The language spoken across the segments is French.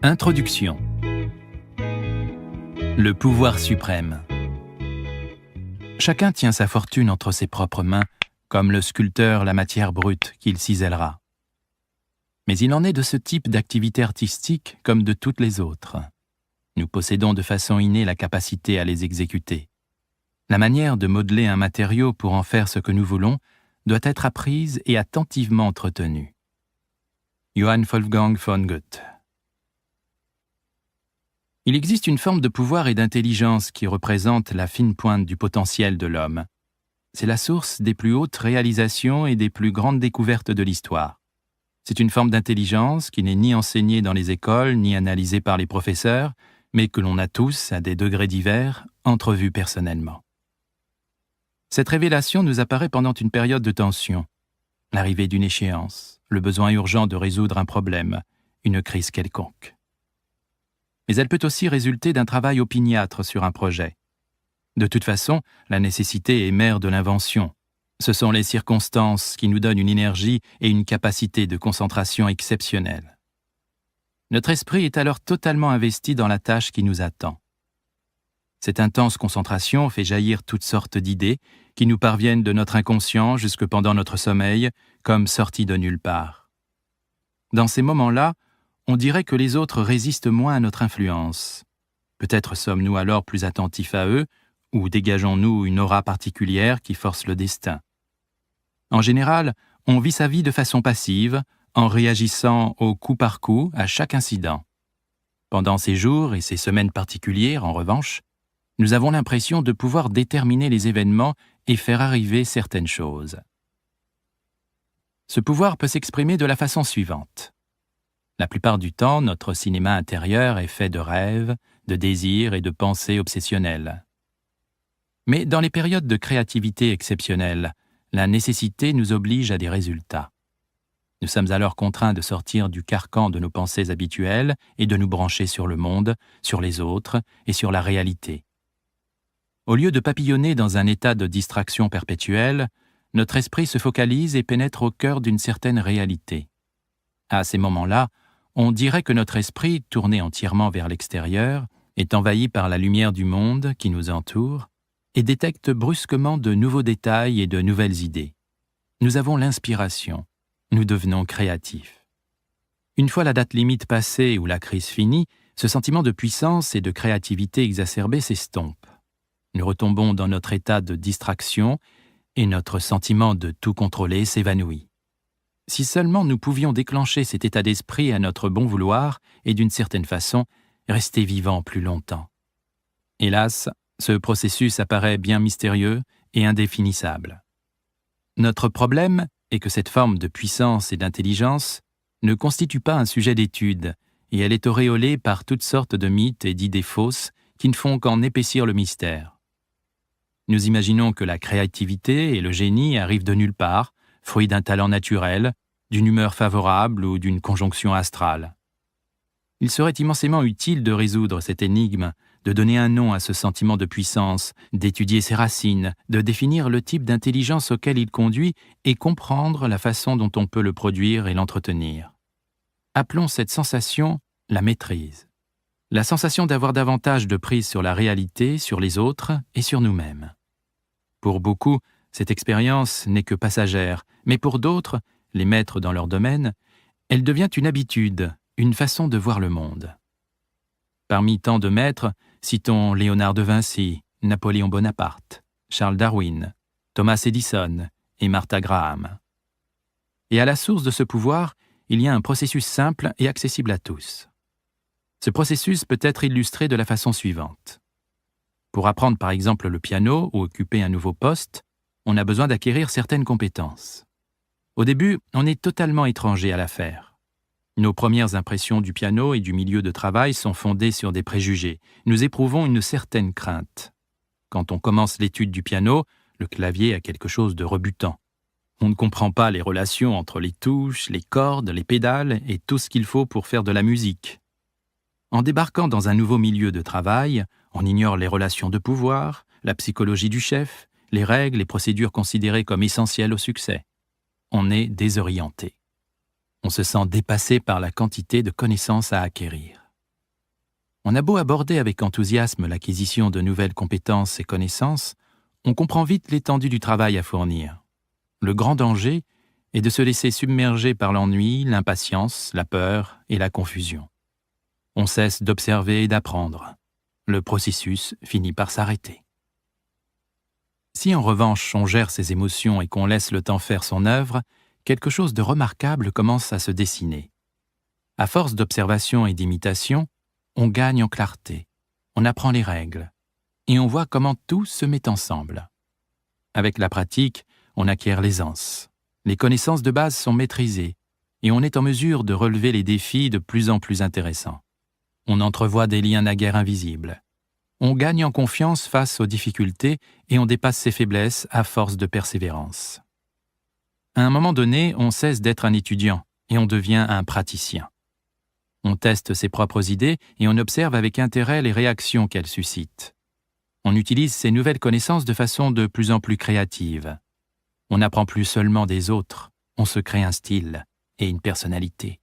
Introduction. Le pouvoir suprême. Chacun tient sa fortune entre ses propres mains, comme le sculpteur la matière brute qu'il cisèlera. Mais il en est de ce type d'activité artistique comme de toutes les autres. Nous possédons de façon innée la capacité à les exécuter. La manière de modeler un matériau pour en faire ce que nous voulons doit être apprise et attentivement entretenue. Johann Wolfgang von Goethe. Il existe une forme de pouvoir et d'intelligence qui représente la fine pointe du potentiel de l'homme. C'est la source des plus hautes réalisations et des plus grandes découvertes de l'histoire. C'est une forme d'intelligence qui n'est ni enseignée dans les écoles, ni analysée par les professeurs, mais que l'on a tous, à des degrés divers, entrevue personnellement. Cette révélation nous apparaît pendant une période de tension. L'arrivée d'une échéance, le besoin urgent de résoudre un problème, une crise quelconque. Mais elle peut aussi résulter d'un travail opiniâtre sur un projet. De toute façon, la nécessité est mère de l'invention. Ce sont les circonstances qui nous donnent une énergie et une capacité de concentration exceptionnelles. Notre esprit est alors totalement investi dans la tâche qui nous attend. Cette intense concentration fait jaillir toutes sortes d'idées qui nous parviennent de notre inconscient jusque pendant notre sommeil, comme sorties de nulle part. Dans ces moments-là, on dirait que les autres résistent moins à notre influence. Peut-être sommes-nous alors plus attentifs à eux, ou dégageons-nous une aura particulière qui force le destin. En général, on vit sa vie de façon passive, en réagissant au coup par coup à chaque incident. Pendant ces jours et ces semaines particulières, en revanche, nous avons l'impression de pouvoir déterminer les événements et faire arriver certaines choses. Ce pouvoir peut s'exprimer de la façon suivante. La plupart du temps, notre cinéma intérieur est fait de rêves, de désirs et de pensées obsessionnelles. Mais dans les périodes de créativité exceptionnelle, la nécessité nous oblige à des résultats. Nous sommes alors contraints de sortir du carcan de nos pensées habituelles et de nous brancher sur le monde, sur les autres et sur la réalité. Au lieu de papillonner dans un état de distraction perpétuelle, notre esprit se focalise et pénètre au cœur d'une certaine réalité. À ces moments-là, on dirait que notre esprit, tourné entièrement vers l'extérieur, est envahi par la lumière du monde qui nous entoure et détecte brusquement de nouveaux détails et de nouvelles idées. Nous avons l'inspiration, nous devenons créatifs. Une fois la date limite passée ou la crise finie, ce sentiment de puissance et de créativité exacerbée s'estompe. Nous retombons dans notre état de distraction et notre sentiment de tout contrôler s'évanouit. Si seulement nous pouvions déclencher cet état d'esprit à notre bon vouloir et d'une certaine façon, rester vivants plus longtemps. Hélas, ce processus apparaît bien mystérieux et indéfinissable. Notre problème est que cette forme de puissance et d'intelligence ne constitue pas un sujet d'étude et elle est auréolée par toutes sortes de mythes et d'idées fausses qui ne font qu'en épaissir le mystère. Nous imaginons que la créativité et le génie arrivent de nulle part, fruit d'un talent naturel, d'une humeur favorable ou d'une conjonction astrale. Il serait immensément utile de résoudre cette énigme, de donner un nom à ce sentiment de puissance, d'étudier ses racines, de définir le type d'intelligence auquel il conduit et comprendre la façon dont on peut le produire et l'entretenir. Appelons cette sensation la maîtrise. La sensation d'avoir davantage de prise sur la réalité, sur les autres et sur nous-mêmes. Pour beaucoup, cette expérience n'est que passagère, mais pour d'autres, les maîtres dans leur domaine, elle devient une habitude, une façon de voir le monde. Parmi tant de maîtres, citons Léonard de Vinci, Napoléon Bonaparte, Charles Darwin, Thomas Edison et Martha Graham. Et à la source de ce pouvoir, il y a un processus simple et accessible à tous. Ce processus peut être illustré de la façon suivante. Pour apprendre par exemple le piano ou occuper un nouveau poste, on a besoin d'acquérir certaines compétences. Au début, on est totalement étranger à l'affaire. Nos premières impressions du piano et du milieu de travail sont fondées sur des préjugés. Nous éprouvons une certaine crainte. Quand on commence l'étude du piano, le clavier a quelque chose de rebutant. On ne comprend pas les relations entre les touches, les cordes, les pédales et tout ce qu'il faut pour faire de la musique. En débarquant dans un nouveau milieu de travail, on ignore les relations de pouvoir, la psychologie du chef, les règles et procédures considérées comme essentielles au succès. On est désorienté. On se sent dépassé par la quantité de connaissances à acquérir. On a beau aborder avec enthousiasme l'acquisition de nouvelles compétences et connaissances, on comprend vite l'étendue du travail à fournir. Le grand danger est de se laisser submerger par l'ennui, l'impatience, la peur et la confusion. On cesse d'observer et d'apprendre. Le processus finit par s'arrêter. Si en revanche on gère ses émotions et qu'on laisse le temps faire son œuvre, quelque chose de remarquable commence à se dessiner. À force d'observation et d'imitation, on gagne en clarté, on apprend les règles, et on voit comment tout se met ensemble. Avec la pratique, on acquiert l'aisance. Les connaissances de base sont maîtrisées, et on est en mesure de relever les défis de plus en plus intéressants. On entrevoit des liens naguère invisibles. On gagne en confiance face aux difficultés et on dépasse ses faiblesses à force de persévérance. À un moment donné, on cesse d'être un étudiant et on devient un praticien. On teste ses propres idées et on observe avec intérêt les réactions qu'elles suscitent. On utilise ces nouvelles connaissances de façon de plus en plus créative. On n'apprend plus seulement des autres, on se crée un style et une personnalité.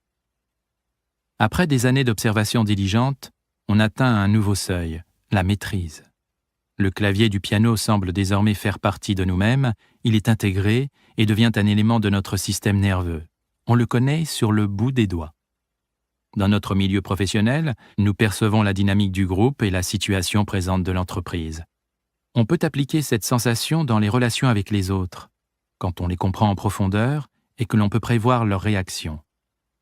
Après des années d'observation diligente, on atteint un nouveau seuil, la maîtrise. Le clavier du piano semble désormais faire partie de nous-mêmes, il est intégré et devient un élément de notre système nerveux. On le connaît sur le bout des doigts. Dans notre milieu professionnel, nous percevons la dynamique du groupe et la situation présente de l'entreprise. On peut appliquer cette sensation dans les relations avec les autres, quand on les comprend en profondeur et que l'on peut prévoir leurs réactions.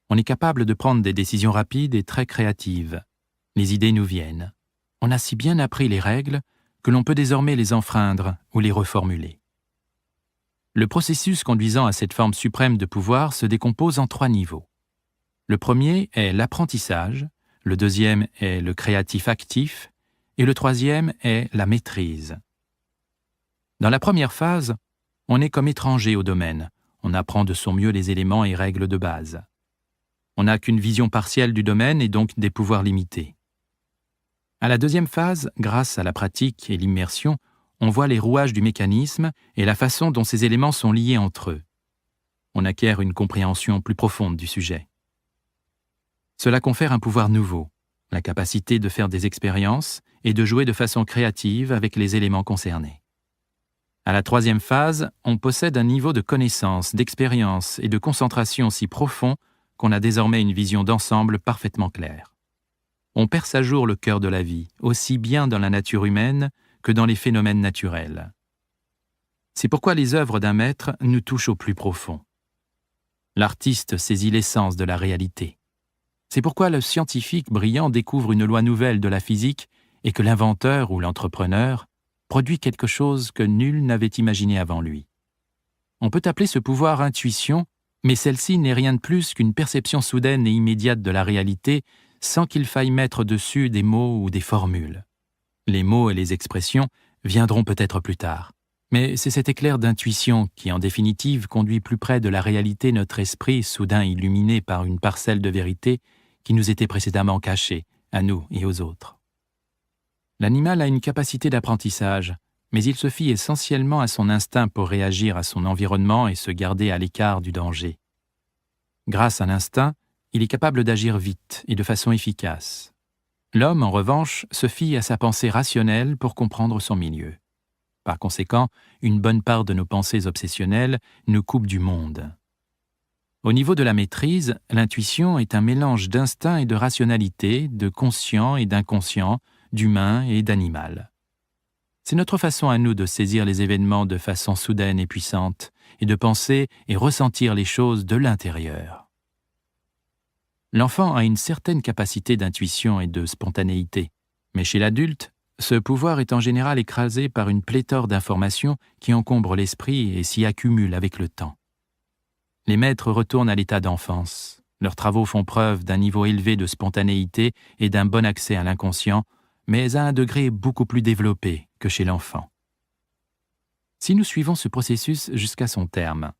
On est capable de prendre des décisions rapides et très créatives. Les idées nous viennent. On a si bien appris les règles que l'on peut désormais les enfreindre ou les reformuler. Le processus conduisant à cette forme suprême de pouvoir se décompose en 3 niveaux. Le premier est l'apprentissage, le deuxième est le créatif actif et le troisième est la maîtrise. Dans la première phase, on est comme étranger au domaine, on apprend de son mieux les éléments et règles de base. On n'a qu'une vision partielle du domaine et donc des pouvoirs limités. À la deuxième phase, grâce à la pratique et l'immersion, on voit les rouages du mécanisme et la façon dont ces éléments sont liés entre eux. On acquiert une compréhension plus profonde du sujet. Cela confère un pouvoir nouveau, la capacité de faire des expériences et de jouer de façon créative avec les éléments concernés. À la troisième phase, on possède un niveau de connaissance, d'expérience et de concentration si profond qu'on a désormais une vision d'ensemble parfaitement claire. On perce à jour le cœur de la vie, aussi bien dans la nature humaine que dans les phénomènes naturels. C'est pourquoi les œuvres d'un maître nous touchent au plus profond. L'artiste saisit l'essence de la réalité. C'est pourquoi le scientifique brillant découvre une loi nouvelle de la physique et que l'inventeur ou l'entrepreneur produit quelque chose que nul n'avait imaginé avant lui. On peut appeler ce pouvoir intuition, mais celle-ci n'est rien de plus qu'une perception soudaine et immédiate de la réalité sans qu'il faille mettre dessus des mots ou des formules. Les mots et les expressions viendront peut-être plus tard. Mais c'est cet éclair d'intuition qui, en définitive, conduit plus près de la réalité notre esprit, soudain illuminé par une parcelle de vérité qui nous était précédemment cachée, à nous et aux autres. L'animal a une capacité d'apprentissage, mais il se fie essentiellement à son instinct pour réagir à son environnement et se garder à l'écart du danger. Grâce à l'instinct, il est capable d'agir vite et de façon efficace. L'homme, en revanche, se fie à sa pensée rationnelle pour comprendre son milieu. Par conséquent, une bonne part de nos pensées obsessionnelles nous coupe du monde. Au niveau de la maîtrise, l'intuition est un mélange d'instinct et de rationalité, de conscient et d'inconscient, d'humain et d'animal. C'est notre façon à nous de saisir les événements de façon soudaine et puissante, et de penser et ressentir les choses de l'intérieur. L'enfant a une certaine capacité d'intuition et de spontanéité, mais chez l'adulte, ce pouvoir est en général écrasé par une pléthore d'informations qui encombrent l'esprit et s'y accumulent avec le temps. Les maîtres retournent à l'état d'enfance. Leurs travaux font preuve d'un niveau élevé de spontanéité et d'un bon accès à l'inconscient, mais à un degré beaucoup plus développé que chez l'enfant. Si nous suivons ce processus jusqu'à son terme,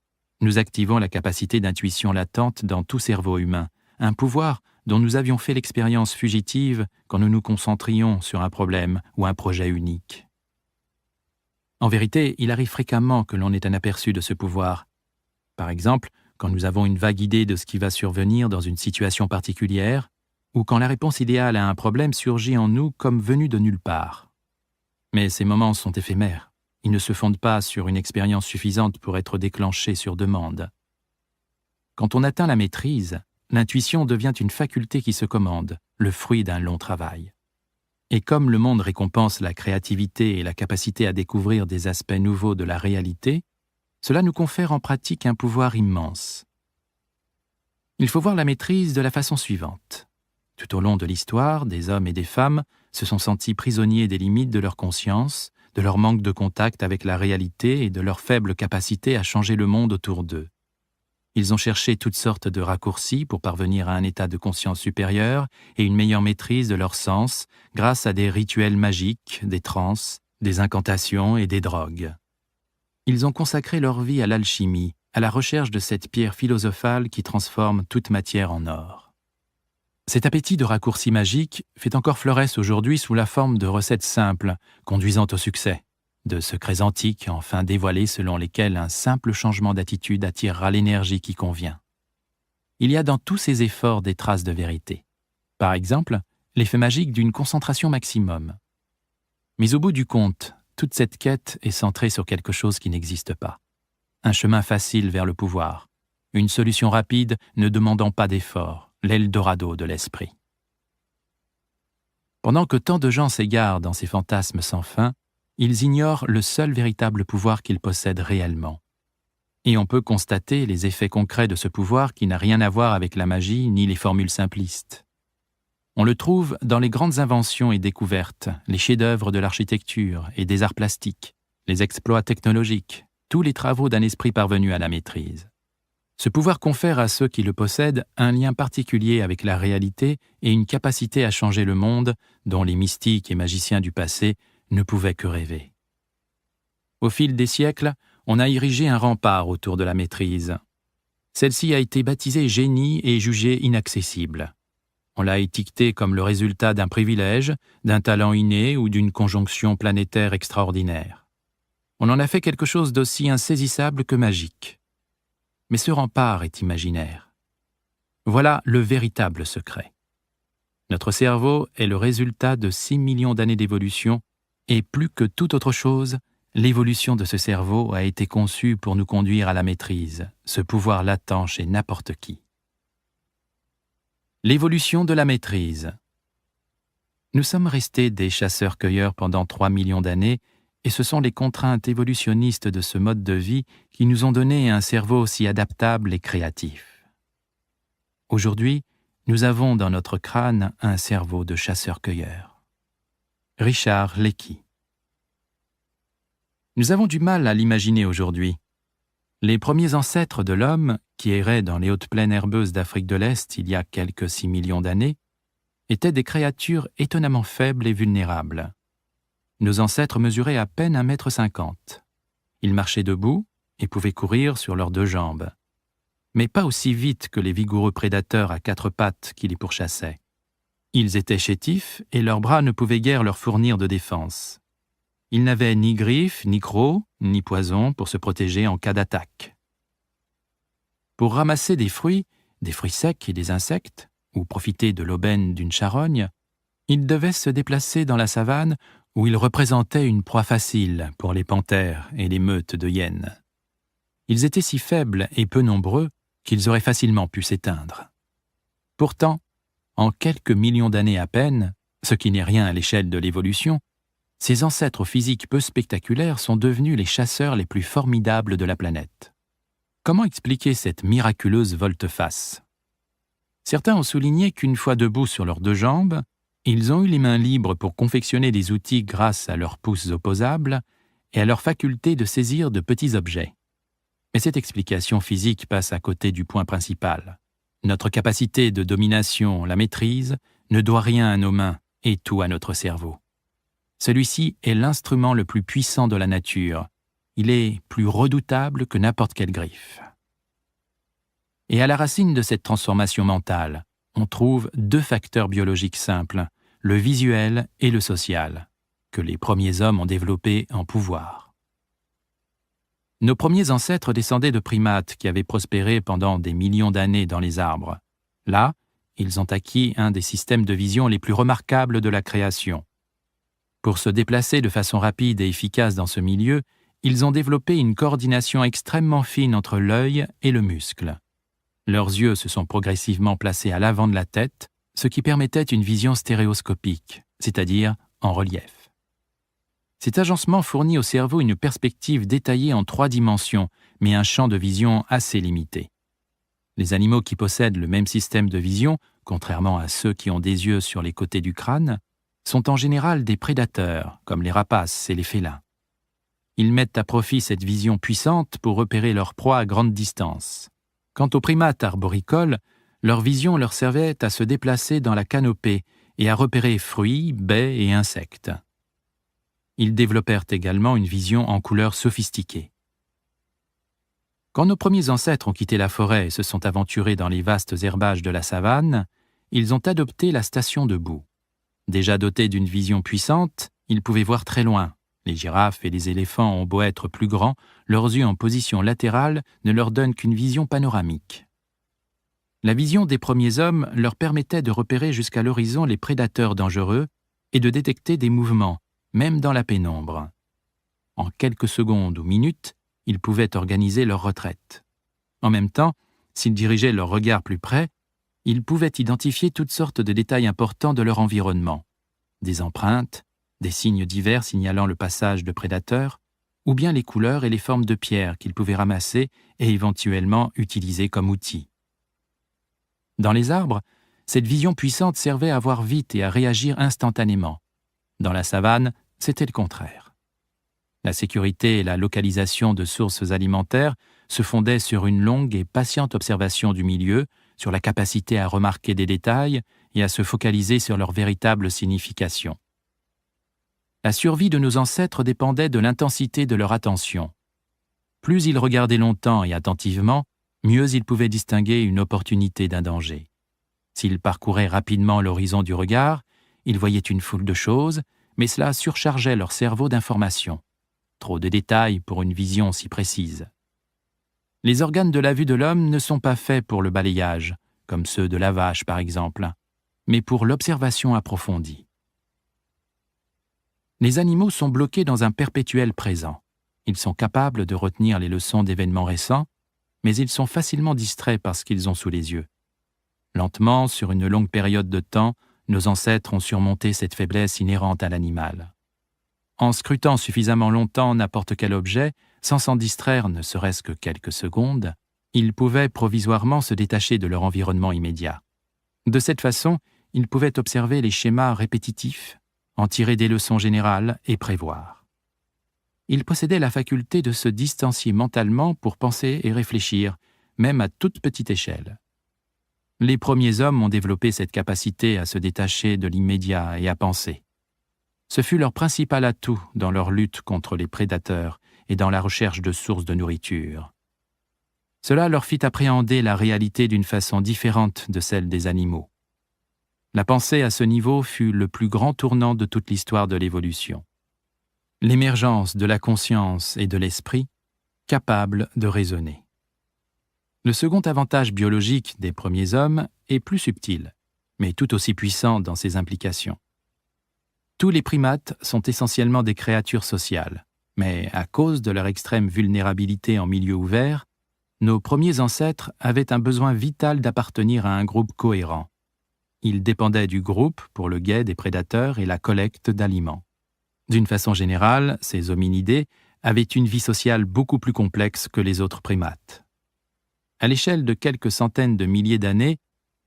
nous activons la capacité d'intuition latente dans tout cerveau humain, un pouvoir dont nous avions fait l'expérience fugitive quand nous nous concentrions sur un problème ou un projet unique. En vérité, il arrive fréquemment que l'on ait un aperçu de ce pouvoir. Par exemple, quand nous avons une vague idée de ce qui va survenir dans une situation particulière, ou quand la réponse idéale à un problème surgit en nous comme venue de nulle part. Mais ces moments sont éphémères. Ils ne se fondent pas sur une expérience suffisante pour être déclenchés sur demande. Quand on atteint la maîtrise, l'intuition devient une faculté qui se commande, le fruit d'un long travail. Et comme le monde récompense la créativité et la capacité à découvrir des aspects nouveaux de la réalité, cela nous confère en pratique un pouvoir immense. Il faut voir la maîtrise de la façon suivante. Tout au long de l'histoire, des hommes et des femmes se sont sentis prisonniers des limites de leur conscience, de leur manque de contact avec la réalité et de leur faible capacité à changer le monde autour d'eux. Ils ont cherché toutes sortes de raccourcis pour parvenir à un état de conscience supérieur et une meilleure maîtrise de leurs sens grâce à des rituels magiques, des transes, des incantations et des drogues. Ils ont consacré leur vie à l'alchimie, à la recherche de cette pierre philosophale qui transforme toute matière en or. Cet appétit de raccourcis magiques fait encore florès aujourd'hui sous la forme de recettes simples, conduisant au succès, de secrets antiques enfin dévoilés selon lesquels un simple changement d'attitude attirera l'énergie qui convient. Il y a dans tous ces efforts des traces de vérité. Par exemple, l'effet magique d'une concentration maximum. Mais au bout du compte, toute cette quête est centrée sur quelque chose qui n'existe pas. Un chemin facile vers le pouvoir, une solution rapide ne demandant pas d'effort, l'Eldorado de l'esprit. Pendant que tant de gens s'égarent dans ces fantasmes sans fin, ils ignorent le seul véritable pouvoir qu'ils possèdent réellement. Et on peut constater les effets concrets de ce pouvoir qui n'a rien à voir avec la magie ni les formules simplistes. On le trouve dans les grandes inventions et découvertes, les chefs-d'œuvre de l'architecture et des arts plastiques, les exploits technologiques, tous les travaux d'un esprit parvenu à la maîtrise. Ce pouvoir confère à ceux qui le possèdent un lien particulier avec la réalité et une capacité à changer le monde dont les mystiques et magiciens du passé ne pouvaient que rêver. Au fil des siècles, on a érigé un rempart autour de la maîtrise. Celle-ci a été baptisée génie et jugée inaccessible. On l'a étiquetée comme le résultat d'un privilège, d'un talent inné ou d'une conjonction planétaire extraordinaire. On en a fait quelque chose d'aussi insaisissable que magique. Mais ce rempart est imaginaire. Voilà le véritable secret. Notre cerveau est le résultat de 6 millions d'années d'évolution et plus que toute autre chose, l'évolution de ce cerveau a été conçue pour nous conduire à la maîtrise, ce pouvoir latent chez n'importe qui. L'évolution de la maîtrise. Nous sommes restés des chasseurs-cueilleurs pendant 3 millions d'années et ce sont les contraintes évolutionnistes de ce mode de vie qui nous ont donné un cerveau aussi adaptable et créatif. Aujourd'hui, nous avons dans notre crâne un cerveau de chasseur-cueilleur. Richard Leakey. Nous avons du mal à l'imaginer aujourd'hui. Les premiers ancêtres de l'homme, qui erraient dans les hautes plaines herbeuses d'Afrique de l'Est il y a quelques 6 millions d'années, étaient des créatures étonnamment faibles et vulnérables. Nos ancêtres mesuraient à peine 1,50 m. Ils marchaient debout et pouvaient courir sur leurs 2 jambes. Mais pas aussi vite que les vigoureux prédateurs à 4 pattes qui les pourchassaient. Ils étaient chétifs et leurs bras ne pouvaient guère leur fournir de défense. Ils n'avaient ni griffes, ni crocs, ni poison pour se protéger en cas d'attaque. Pour ramasser des fruits secs et des insectes, ou profiter de l'aubaine d'une charogne, ils devaient se déplacer dans la savane où ils représentaient une proie facile pour les panthères et les meutes de hyènes. Ils étaient si faibles et peu nombreux qu'ils auraient facilement pu s'éteindre. Pourtant, en quelques millions d'années à peine, ce qui n'est rien à l'échelle de l'évolution, ces ancêtres physiques peu spectaculaires sont devenus les chasseurs les plus formidables de la planète. Comment expliquer cette miraculeuse volte-face ? Certains ont souligné qu'une fois debout sur leurs 2 jambes, ils ont eu les mains libres pour confectionner des outils grâce à leurs pouces opposables et à leur faculté de saisir de petits objets. Mais cette explication physique passe à côté du point principal. Notre capacité de domination, la maîtrise, ne doit rien à nos mains et tout à notre cerveau. Celui-ci est l'instrument le plus puissant de la nature. Il est plus redoutable que n'importe quelle griffe. Et à la racine de cette transformation mentale, on trouve 2 facteurs biologiques simples, le visuel et le social, que les premiers hommes ont développés en pouvoir. Nos premiers ancêtres descendaient de primates qui avaient prospéré pendant des millions d'années dans les arbres. Là, Ils ont acquis un des systèmes de vision les plus remarquables de la création. Pour se déplacer de façon rapide et efficace dans ce milieu, ils ont développé une coordination extrêmement fine entre l'œil et le muscle. Leurs yeux se sont progressivement placés à l'avant de la tête, ce qui permettait une vision stéréoscopique, c'est-à-dire en relief. Cet agencement fournit au cerveau une perspective détaillée en 3 dimensions, mais un champ de vision assez limité. Les animaux qui possèdent le même système de vision, contrairement à ceux qui ont des yeux sur les côtés du crâne, sont en général des prédateurs, comme les rapaces et les félins. Ils mettent à profit cette vision puissante pour repérer leur proie à grande distance. Quant aux primates arboricoles, leur vision leur servait à se déplacer dans la canopée et à repérer fruits, baies et insectes. Ils développèrent également une vision en couleurs sophistiquée. Quand nos premiers ancêtres ont quitté la forêt et se sont aventurés dans les vastes herbages de la savane, ils ont adopté la station debout. Déjà dotés d'une vision puissante, ils pouvaient voir très loin. Les girafes et les éléphants ont beau être plus grands, leurs yeux en position latérale ne leur donnent qu'une vision panoramique. La vision des premiers hommes leur permettait de repérer jusqu'à l'horizon les prédateurs dangereux et de détecter des mouvements, même dans la pénombre. En quelques secondes ou minutes, ils pouvaient organiser leur retraite. En même temps, s'ils dirigeaient leur regard plus près, ils pouvaient identifier toutes sortes de détails importants de leur environnement. Des empreintes, des signes divers signalant le passage de prédateurs, ou bien les couleurs et les formes de pierres qu'ils pouvaient ramasser et éventuellement utiliser comme outils. Dans les arbres, cette vision puissante servait à voir vite et à réagir instantanément. Dans la savane, c'était le contraire. La sécurité et la localisation de sources alimentaires se fondaient sur une longue et patiente observation du milieu, sur la capacité à remarquer des détails et à se focaliser sur leur véritable signification. La survie de nos ancêtres dépendait de l'intensité de leur attention. Plus ils regardaient longtemps et attentivement, mieux ils pouvaient distinguer une opportunité d'un danger. S'ils parcouraient rapidement l'horizon du regard, ils voyaient une foule de choses, mais cela surchargeait leur cerveau d'informations. Trop de détails pour une vision si précise. Les organes de la vue de l'homme ne sont pas faits pour le balayage, comme ceux de la vache par exemple, mais pour l'observation approfondie. Les animaux sont bloqués dans un perpétuel présent. Ils sont capables de retenir les leçons d'événements récents, mais ils sont facilement distraits par ce qu'ils ont sous les yeux. Lentement, sur une longue période de temps, nos ancêtres ont surmonté cette faiblesse inhérente à l'animal. En scrutant suffisamment longtemps n'importe quel objet, sans s'en distraire ne serait-ce que quelques secondes, ils pouvaient provisoirement se détacher de leur environnement immédiat. De cette façon, ils pouvaient observer les schémas répétitifs, en tirer des leçons générales et prévoir. Ils possédaient la faculté de se distancier mentalement pour penser et réfléchir, même à toute petite échelle. Les premiers hommes ont développé cette capacité à se détacher de l'immédiat et à penser. Ce fut leur principal atout dans leur lutte contre les prédateurs et dans la recherche de sources de nourriture. Cela leur fit appréhender la réalité d'une façon différente de celle des animaux. La pensée à ce niveau fut le plus grand tournant de toute l'histoire de l'évolution. L'émergence de la conscience et de l'esprit, capables de raisonner. Le second avantage biologique des premiers hommes est plus subtil, mais tout aussi puissant dans ses implications. Tous les primates sont essentiellement des créatures sociales, mais à cause de leur extrême vulnérabilité en milieu ouvert, nos premiers ancêtres avaient un besoin vital d'appartenir à un groupe cohérent. Ils dépendaient du groupe pour le guet des prédateurs et la collecte d'aliments. D'une façon générale, ces hominidés avaient une vie sociale beaucoup plus complexe que les autres primates. À l'échelle de quelques centaines de milliers d'années,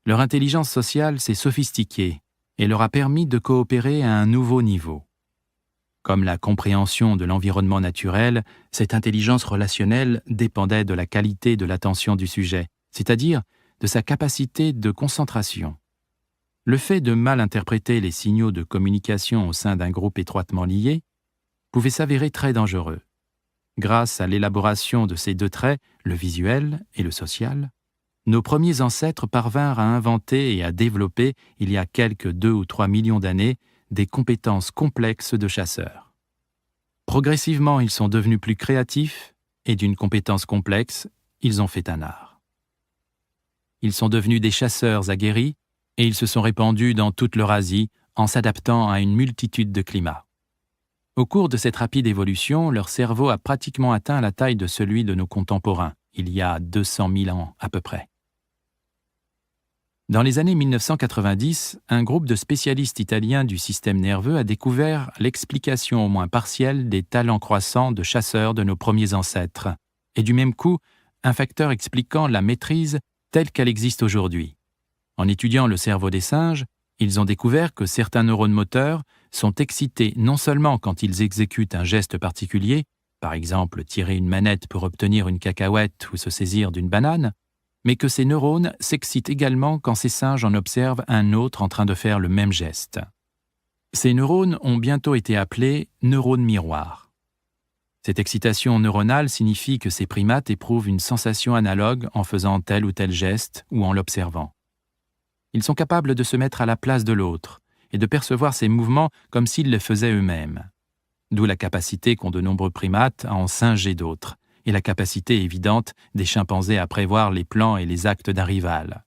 leur intelligence sociale s'est sophistiquée et leur a permis de coopérer à un nouveau niveau. Comme la compréhension de l'environnement naturel, cette intelligence relationnelle dépendait de la qualité de l'attention du sujet, c'est-à-dire de sa capacité de concentration. Le fait de mal interpréter les signaux de communication au sein d'un groupe étroitement lié pouvait s'avérer très dangereux. Grâce à l'élaboration de ces deux traits, le visuel et le social, nos premiers ancêtres parvinrent à inventer et à développer, il y a quelques 2 ou 3 millions d'années, des compétences complexes de chasseurs. Progressivement, ils sont devenus plus créatifs et d'une compétence complexe, ils ont fait un art. Ils sont devenus des chasseurs aguerris et ils se sont répandus dans toute l'Eurasie en s'adaptant à une multitude de climats. Au cours de cette rapide évolution, leur cerveau a pratiquement atteint la taille de celui de nos contemporains, il y a 200 000 ans à peu près. Dans les années 1990, un groupe de spécialistes italiens du système nerveux a découvert l'explication au moins partielle des talents croissants de chasseurs de nos premiers ancêtres, et du même coup, un facteur expliquant la maîtrise telle qu'elle existe aujourd'hui. En étudiant le cerveau des singes, ils ont découvert que certains neurones moteurs sont excités non seulement quand ils exécutent un geste particulier, par exemple tirer une manette pour obtenir une cacahuète ou se saisir d'une banane, mais que ces neurones s'excitent également quand ces singes en observent un autre en train de faire le même geste. Ces neurones ont bientôt été appelés neurones miroirs. Cette excitation neuronale signifie que ces primates éprouvent une sensation analogue en faisant tel ou tel geste ou en l'observant. Ils sont capables de se mettre à la place de l'autre et de percevoir ses mouvements comme s'ils le faisaient eux-mêmes. D'où la capacité qu'ont de nombreux primates à en singer d'autres, et la capacité évidente des chimpanzés à prévoir les plans et les actes d'un rival.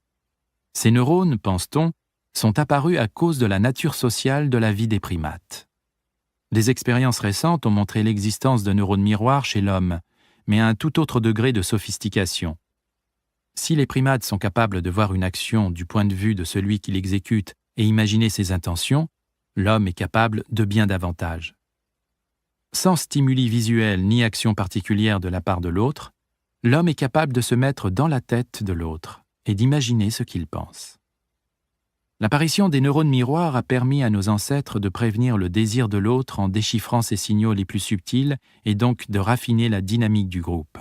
Ces neurones, pense-t-on, sont apparus à cause de la nature sociale de la vie des primates. Des expériences récentes ont montré l'existence de neurones miroirs chez l'homme, mais à un tout autre degré de sophistication. Si les primates sont capables de voir une action du point de vue de celui qui l'exécute et imaginer ses intentions, l'homme est capable de bien davantage. Sans stimuli visuel ni action particulière de la part de l'autre, l'homme est capable de se mettre dans la tête de l'autre et d'imaginer ce qu'il pense. L'apparition des neurones miroirs a permis à nos ancêtres de prévenir le désir de l'autre en déchiffrant ses signaux les plus subtils et donc de raffiner la dynamique du groupe.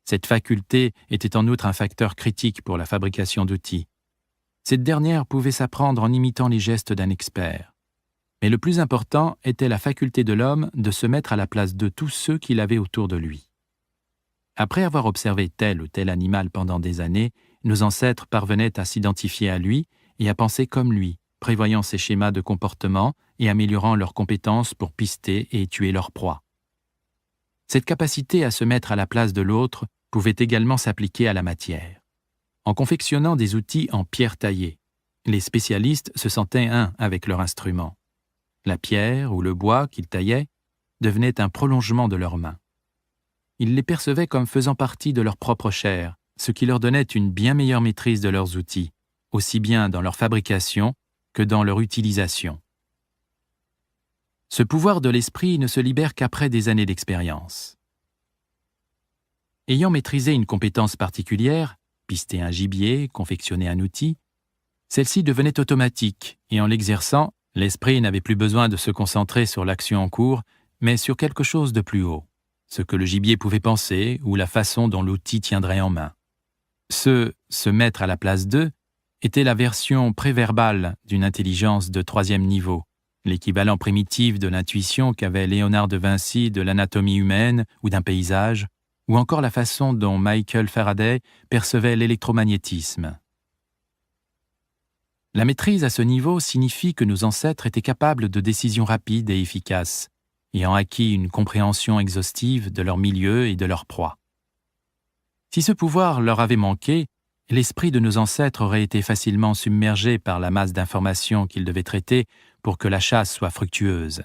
Cette faculté était en outre un facteur critique pour la fabrication d'outils. Cette dernière pouvait s'apprendre en imitant les gestes d'un expert. Mais le plus important était la faculté de l'homme de se mettre à la place de tous ceux qu'il avait autour de lui. Après avoir observé tel ou tel animal pendant des années, nos ancêtres parvenaient à s'identifier à lui et à penser comme lui, prévoyant ses schémas de comportement et améliorant leurs compétences pour pister et tuer leur proie. Cette capacité à se mettre à la place de l'autre pouvait également s'appliquer à la matière. En confectionnant des outils en pierre taillée, les spécialistes se sentaient un avec leur instrument. La pierre ou le bois qu'ils taillaient devenait un prolongement de leurs mains. Ils les percevaient comme faisant partie de leur propre chair, ce qui leur donnait une bien meilleure maîtrise de leurs outils, aussi bien dans leur fabrication que dans leur utilisation. Ce pouvoir de l'esprit ne se libère qu'après des années d'expérience. Ayant maîtrisé une compétence particulière, pister un gibier, confectionner un outil, celle-ci devenait automatique et en l'exerçant, l'esprit n'avait plus besoin de se concentrer sur l'action en cours, mais sur quelque chose de plus haut, ce que le gibier pouvait penser ou la façon dont l'outil tiendrait en main. Se mettre à la place d'eux était la version préverbale d'une intelligence de 3e niveau, l'équivalent primitif de l'intuition qu'avait Léonard de Vinci de l'anatomie humaine ou d'un paysage, ou encore la façon dont Michael Faraday percevait l'électromagnétisme. La maîtrise à ce niveau signifie que nos ancêtres étaient capables de décisions rapides et efficaces, ayant acquis une compréhension exhaustive de leur milieu et de leur proie. Si ce pouvoir leur avait manqué, l'esprit de nos ancêtres aurait été facilement submergé par la masse d'informations qu'ils devaient traiter pour que la chasse soit fructueuse.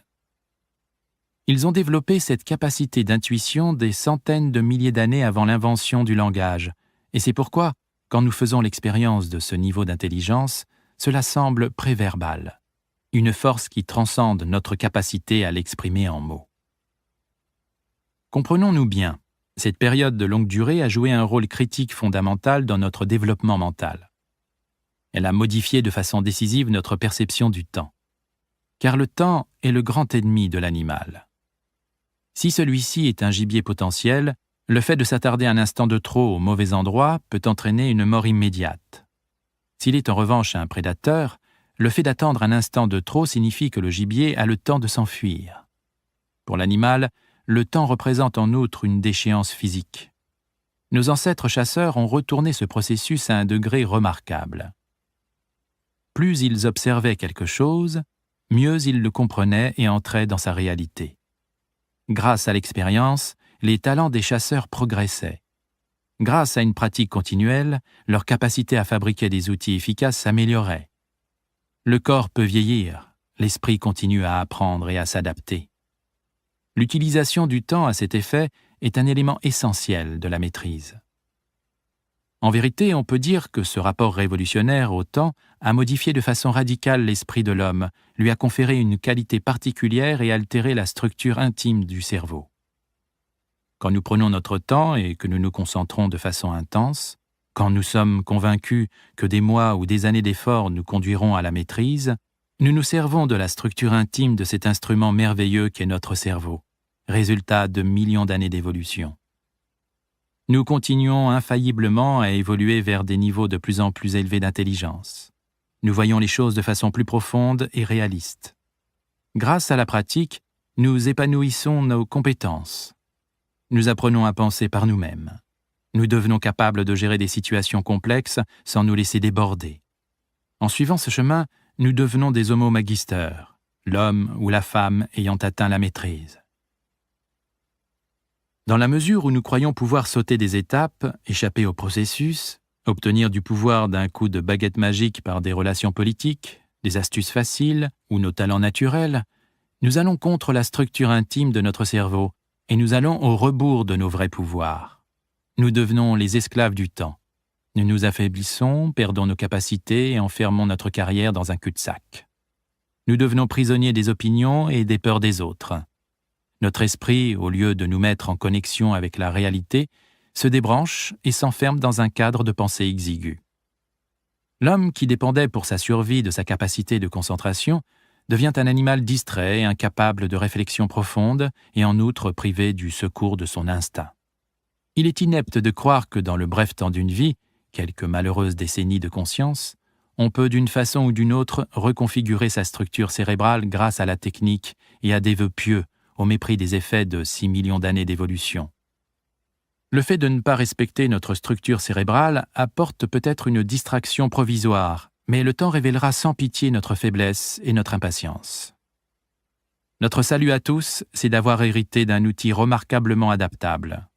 Ils ont développé cette capacité d'intuition des centaines de milliers d'années avant l'invention du langage, et c'est pourquoi, quand nous faisons l'expérience de ce niveau d'intelligence, cela semble préverbal, une force qui transcende notre capacité à l'exprimer en mots. Comprenons-nous bien, cette période de longue durée a joué un rôle critique fondamental dans notre développement mental. Elle a modifié de façon décisive notre perception du temps. Car le temps est le grand ennemi de l'animal. Si celui-ci est un gibier potentiel, le fait de s'attarder un instant de trop au mauvais endroit peut entraîner une mort immédiate. S'il est en revanche un prédateur, le fait d'attendre un instant de trop signifie que le gibier a le temps de s'enfuir. Pour l'animal, le temps représente en outre une déchéance physique. Nos ancêtres chasseurs ont retourné ce processus à un degré remarquable. Plus ils observaient quelque chose, mieux ils le comprenaient et entraient dans sa réalité. Grâce à l'expérience, les talents des chasseurs progressaient. Grâce à une pratique continuelle, leur capacité à fabriquer des outils efficaces s'améliorait. Le corps peut vieillir, l'esprit continue à apprendre et à s'adapter. L'utilisation du temps à cet effet est un élément essentiel de la maîtrise. En vérité, on peut dire que ce rapport révolutionnaire au temps a modifié de façon radicale l'esprit de l'homme, lui a conféré une qualité particulière et altéré la structure intime du cerveau. Quand nous prenons notre temps et que nous nous concentrons de façon intense, quand nous sommes convaincus que des mois ou des années d'efforts nous conduiront à la maîtrise, nous nous servons de la structure intime de cet instrument merveilleux qu'est notre cerveau, résultat de millions d'années d'évolution. Nous continuons infailliblement à évoluer vers des niveaux de plus en plus élevés d'intelligence. Nous voyons les choses de façon plus profonde et réaliste. Grâce à la pratique, nous épanouissons nos compétences. Nous apprenons à penser par nous-mêmes. Nous devenons capables de gérer des situations complexes sans nous laisser déborder. En suivant ce chemin, nous devenons des homo magister, l'homme ou la femme ayant atteint la maîtrise. Dans la mesure où nous croyons pouvoir sauter des étapes, échapper au processus, obtenir du pouvoir d'un coup de baguette magique par des relations politiques, des astuces faciles ou nos talents naturels, nous allons contre la structure intime de notre cerveau et nous allons au rebours de nos vrais pouvoirs. Nous devenons les esclaves du temps. Nous nous affaiblissons, perdons nos capacités et enfermons notre carrière dans un cul-de-sac. Nous devenons prisonniers des opinions et des peurs des autres. Notre esprit, au lieu de nous mettre en connexion avec la réalité, se débranche et s'enferme dans un cadre de pensée exigu. L'homme qui dépendait pour sa survie de sa capacité de concentration devient un animal distrait, incapable de réflexion profonde et en outre privé du secours de son instinct. Il est inepte de croire que dans le bref temps d'une vie, quelques malheureuses décennies de conscience, on peut d'une façon ou d'une autre reconfigurer sa structure cérébrale grâce à la technique et à des vœux pieux, au mépris des effets de 6 millions d'années d'évolution. Le fait de ne pas respecter notre structure cérébrale apporte peut-être une distraction provisoire, mais le temps révélera sans pitié notre faiblesse et notre impatience. Notre salut à tous, c'est d'avoir hérité d'un outil remarquablement adaptable.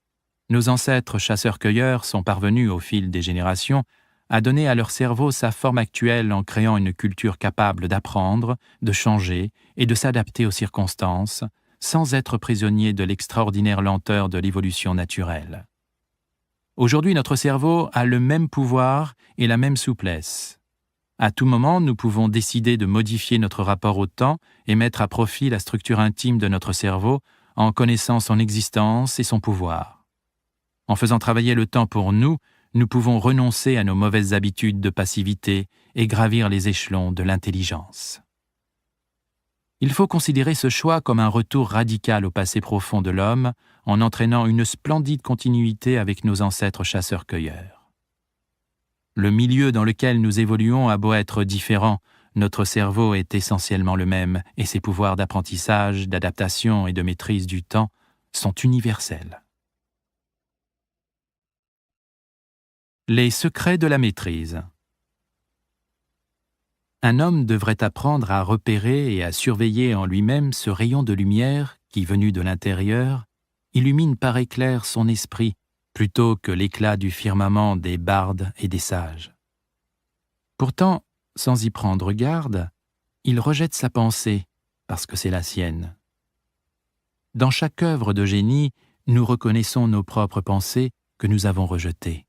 Nos ancêtres chasseurs-cueilleurs sont parvenus, au fil des générations, à donner à leur cerveau sa forme actuelle en créant une culture capable d'apprendre, de changer et de s'adapter aux circonstances, sans être prisonnier de l'extraordinaire lenteur de l'évolution naturelle. Aujourd'hui, notre cerveau a le même pouvoir et la même souplesse. À tout moment, nous pouvons décider de modifier notre rapport au temps et mettre à profit la structure intime de notre cerveau en connaissant son existence et son pouvoir. En faisant travailler le temps pour nous, nous pouvons renoncer à nos mauvaises habitudes de passivité et gravir les échelons de l'intelligence. Il faut considérer ce choix comme un retour radical au passé profond de l'homme, en entraînant une splendide continuité avec nos ancêtres chasseurs-cueilleurs. Le milieu dans lequel nous évoluons a beau être différent, notre cerveau est essentiellement le même et ses pouvoirs d'apprentissage, d'adaptation et de maîtrise du temps sont universels. Les secrets de la maîtrise. Un homme devrait apprendre à repérer et à surveiller en lui-même ce rayon de lumière qui, venu de l'intérieur, illumine par éclair son esprit plutôt que l'éclat du firmament des bardes et des sages. Pourtant, sans y prendre garde, il rejette sa pensée parce que c'est la sienne. Dans chaque œuvre de génie, nous reconnaissons nos propres pensées que nous avons rejetées.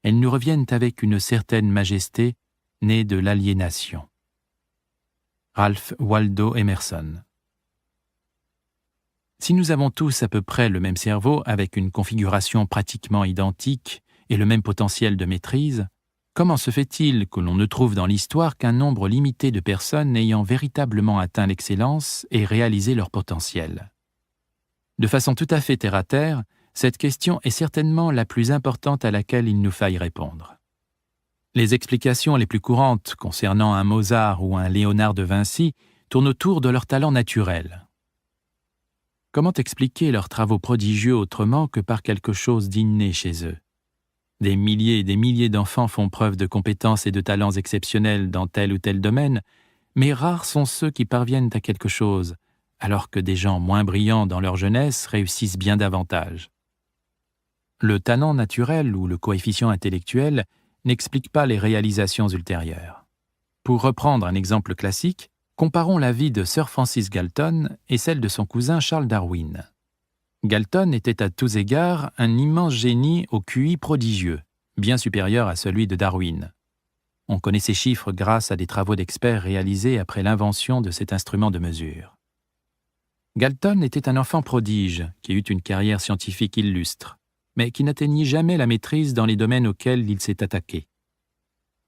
Elles nous reviennent avec une certaine majesté née de l'aliénation. Ralph Waldo Emerson. Si nous avons tous à peu près le même cerveau avec une configuration pratiquement identique et le même potentiel de maîtrise, comment se fait-il que l'on ne trouve dans l'histoire qu'un nombre limité de personnes ayant véritablement atteint l'excellence et réalisé leur potentiel? De façon tout à fait terre-à-terre, cette question est certainement la plus importante à laquelle il nous faille répondre. Les explications les plus courantes concernant un Mozart ou un Léonard de Vinci tournent autour de leur talent naturel. Comment expliquer leurs travaux prodigieux autrement que par quelque chose d'inné chez eux? Des milliers et des milliers d'enfants font preuve de compétences et de talents exceptionnels dans tel ou tel domaine, mais rares sont ceux qui parviennent à quelque chose, alors que des gens moins brillants dans leur jeunesse réussissent bien davantage. Le talent naturel ou le coefficient intellectuel n'explique pas les réalisations ultérieures. Pour reprendre un exemple classique, comparons la vie de Sir Francis Galton et celle de son cousin Charles Darwin. Galton était à tous égards un immense génie au QI prodigieux, bien supérieur à celui de Darwin. On connaît ces chiffres grâce à des travaux d'experts réalisés après l'invention de cet instrument de mesure. Galton était un enfant prodige qui eut une carrière scientifique illustre, mais qui n'atteignit jamais la maîtrise dans les domaines auxquels il s'est attaqué.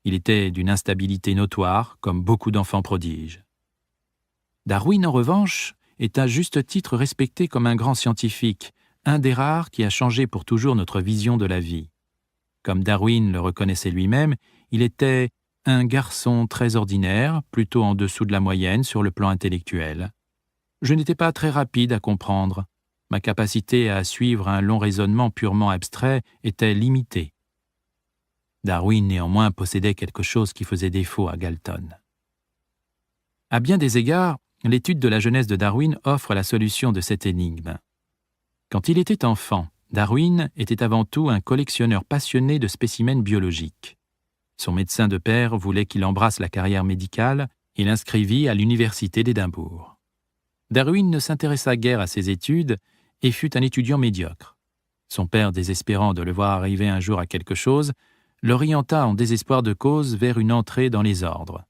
Il était d'une instabilité notoire, comme beaucoup d'enfants prodiges. Darwin, en revanche, est à juste titre respecté comme un grand scientifique, un des rares qui a changé pour toujours notre vision de la vie. Comme Darwin le reconnaissait lui-même, il était un garçon très ordinaire, plutôt en dessous de la moyenne sur le plan intellectuel. Je n'étais pas très rapide à comprendre. Ma capacité à suivre un long raisonnement purement abstrait était limitée. Darwin, néanmoins, possédait quelque chose qui faisait défaut à Galton. À bien des égards, l'étude de la jeunesse de Darwin offre la solution de cette énigme. Quand il était enfant, Darwin était avant tout un collectionneur passionné de spécimens biologiques. Son médecin de père voulait qu'il embrasse la carrière médicale et l'inscrivit à l'université d'Édimbourg. Darwin ne s'intéressa guère à ses études et fut un étudiant médiocre. Son père, désespérant de le voir arriver un jour à quelque chose, l'orienta en désespoir de cause vers une entrée dans les ordres.